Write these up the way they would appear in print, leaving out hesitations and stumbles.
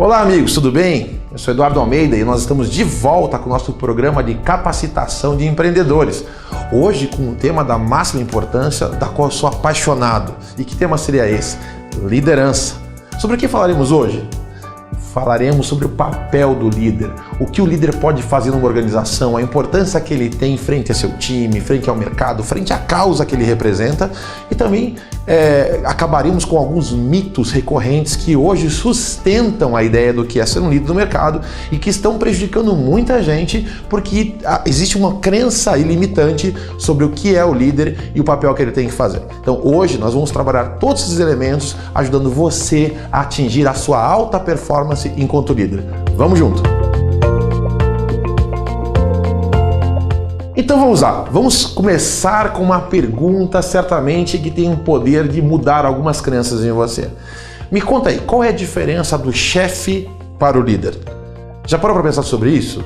Olá amigos, tudo bem? Eu sou Eduardo Almeida e nós estamos de volta com o nosso programa de capacitação de empreendedores. Hoje com um tema da máxima importância, da qual eu sou apaixonado. E que tema seria esse? Liderança. Sobre o que falaremos hoje? Falaremos sobre o papel do líder, o que o líder pode fazer numa organização, a importância que ele tem frente a seu time, frente ao mercado, frente à causa que ele representa e também acabaremos com alguns mitos recorrentes que hoje sustentam a ideia do que é ser um líder no mercado e que estão prejudicando muita gente porque existe uma crença ilimitante sobre o que é o líder e o papel que ele tem que fazer. Então hoje nós vamos trabalhar todos esses elementos ajudando você a atingir a sua alta performance enquanto líder. Vamos junto! Então vamos lá, vamos começar com uma pergunta certamente que tem o poder de mudar algumas crenças em você. Me conta aí, qual é a diferença do chefe para o líder? Já parou para pensar sobre isso?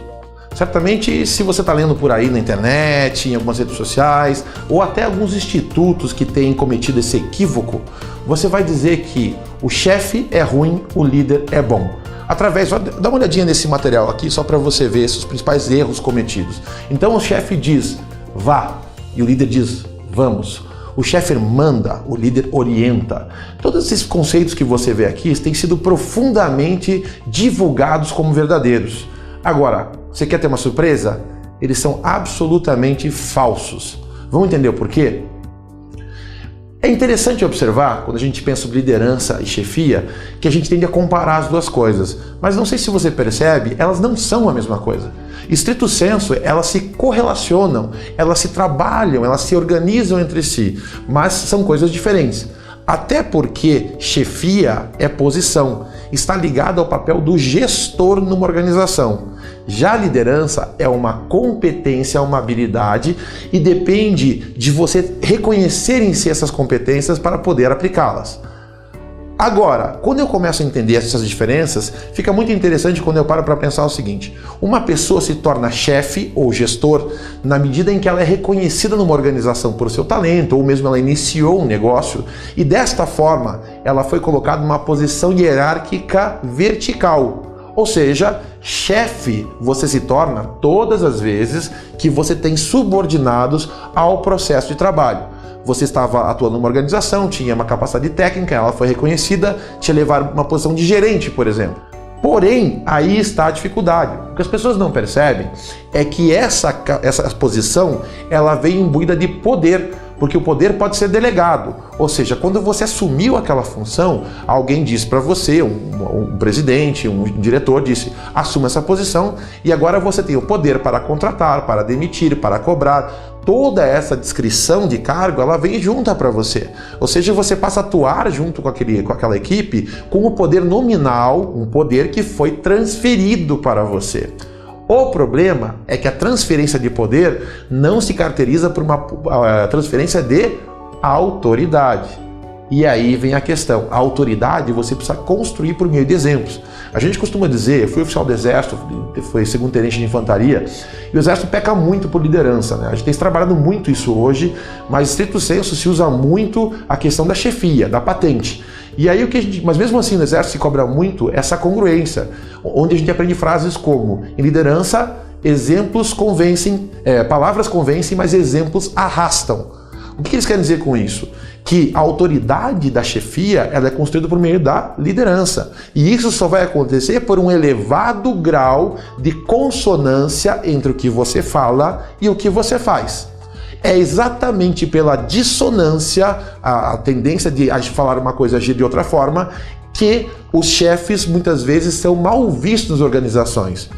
Certamente, se você está lendo por aí na internet, em algumas redes sociais, ou até alguns institutos que têm cometido esse equívoco, você vai dizer que o chefe é ruim, o líder é bom. Dá uma olhadinha nesse material aqui só para você ver os principais erros cometidos. Então o chefe diz, vá, e o líder diz, vamos. O chefe manda, o líder orienta. Todos esses conceitos que você vê aqui têm sido profundamente divulgados como verdadeiros. Agora, você quer ter uma surpresa? Eles são absolutamente falsos. Vamos entender o porquê? É interessante observar, quando a gente pensa sobre liderança e chefia, que a gente tende a comparar as duas coisas. Mas não sei se você percebe, elas não são a mesma coisa. Estrito sensu, elas se correlacionam, elas se trabalham, elas se organizam entre si, mas são coisas diferentes. Até porque chefia é posição, está ligada ao papel do gestor numa organização. Já a liderança é uma competência, uma habilidade e depende de você reconhecer em si essas competências para poder aplicá-las. Agora, quando eu começo a entender essas diferenças, fica muito interessante quando eu paro para pensar o seguinte: uma pessoa se torna chefe ou gestor na medida em que ela é reconhecida numa organização por seu talento, ou mesmo ela iniciou um negócio e desta forma ela foi colocada numa posição hierárquica vertical. Ou seja, chefe você se torna todas as vezes que você tem subordinados ao processo de trabalho. Você estava atuando numa organização, tinha uma capacidade técnica, ela foi reconhecida, te levaram para uma posição de gerente, por exemplo. Porém, aí está a dificuldade. O que as pessoas não percebem é que essa posição ela vem imbuída de poder, porque o poder pode ser delegado. Ou seja, quando você assumiu aquela função, alguém disse para você, um presidente, um diretor disse, assuma essa posição e agora você tem o poder para contratar, para demitir, para cobrar. Toda essa descrição de cargo, ela vem junta para você. Ou seja, você passa a atuar junto com aquela equipe com o poder nominal, um poder que foi transferido para você. O problema é que a transferência de poder não se caracteriza por uma transferência de autoridade. E aí vem a questão, a autoridade você precisa construir por meio de exemplos. A gente costuma dizer, eu fui oficial do Exército, fui segundo-tenente de infantaria, e o Exército peca muito por liderança, né? A gente tem trabalhado muito isso hoje, mas estrito sensu se usa muito a questão da chefia, da patente. E aí mas mesmo assim no Exército se cobra muito essa congruência, onde a gente aprende frases como, em liderança, exemplos convencem, palavras convencem, mas exemplos arrastam. O que eles querem dizer com isso? Que a autoridade da chefia ela é construída por meio da liderança. E isso só vai acontecer por um elevado grau de consonância entre o que você fala e o que você faz. É exatamente pela dissonância, a tendência de falar uma coisa e agir de outra forma, que os chefes muitas vezes são mal vistos nas organizações.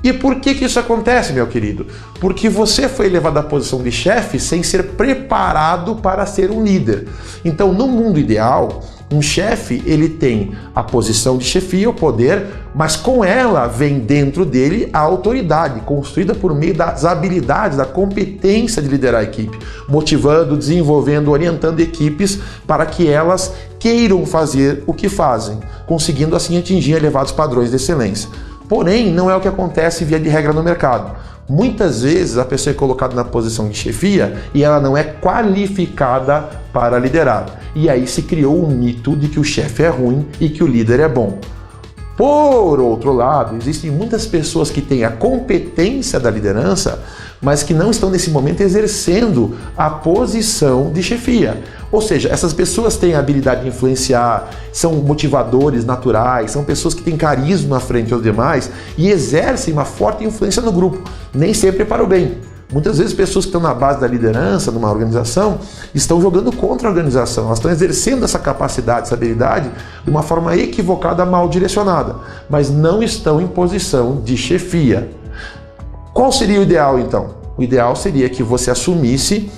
E por que isso acontece, meu querido? Porque você foi elevado à posição de chefe sem ser preparado para ser um líder. Então, no mundo ideal, um chefe ele tem a posição de chefia, o poder, mas com ela vem dentro dele a autoridade, construída por meio das habilidades, da competência de liderar a equipe, motivando, desenvolvendo, orientando equipes para que elas queiram fazer o que fazem, conseguindo assim atingir elevados padrões de excelência. Porém, não é o que acontece via de regra no mercado. Muitas vezes a pessoa é colocada na posição de chefia e ela não é qualificada para liderar. E aí se criou um mito de que o chefe é ruim e que o líder é bom. Por outro lado, existem muitas pessoas que têm a competência da liderança, mas que não estão nesse momento exercendo a posição de chefia. Ou seja, essas pessoas têm a habilidade de influenciar, são motivadores naturais, são pessoas que têm carisma frente aos demais e exercem uma forte influência no grupo, nem sempre para o bem. Muitas vezes pessoas que estão na base da liderança numa organização estão jogando contra a organização, elas estão exercendo essa capacidade, essa habilidade de uma forma equivocada, mal direcionada, mas não estão em posição de chefia. Qual seria o ideal então? O ideal seria que você assumisse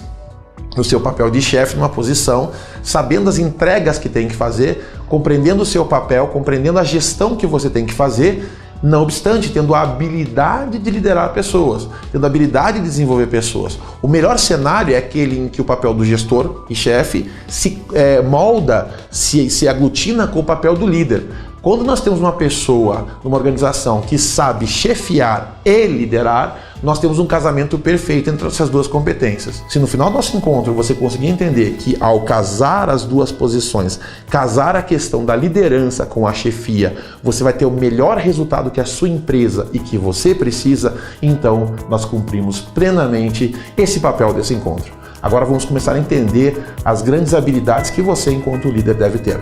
o seu papel de chefe numa posição, sabendo as entregas que tem que fazer, compreendendo o seu papel, compreendendo a gestão que você tem que fazer, não obstante, tendo a habilidade de liderar pessoas, tendo a habilidade de desenvolver pessoas. O melhor cenário é aquele em que o papel do gestor e chefe se molda, se aglutina com o papel do líder. Quando nós temos uma pessoa numa organização que sabe chefiar e liderar, nós temos um casamento perfeito entre essas duas competências. Se no final do nosso encontro você conseguir entender que ao casar as duas posições, casar a questão da liderança com a chefia, você vai ter o melhor resultado que a sua empresa e que você precisa, então nós cumprimos plenamente esse papel desse encontro. Agora vamos começar a entender as grandes habilidades que você, enquanto líder, deve ter.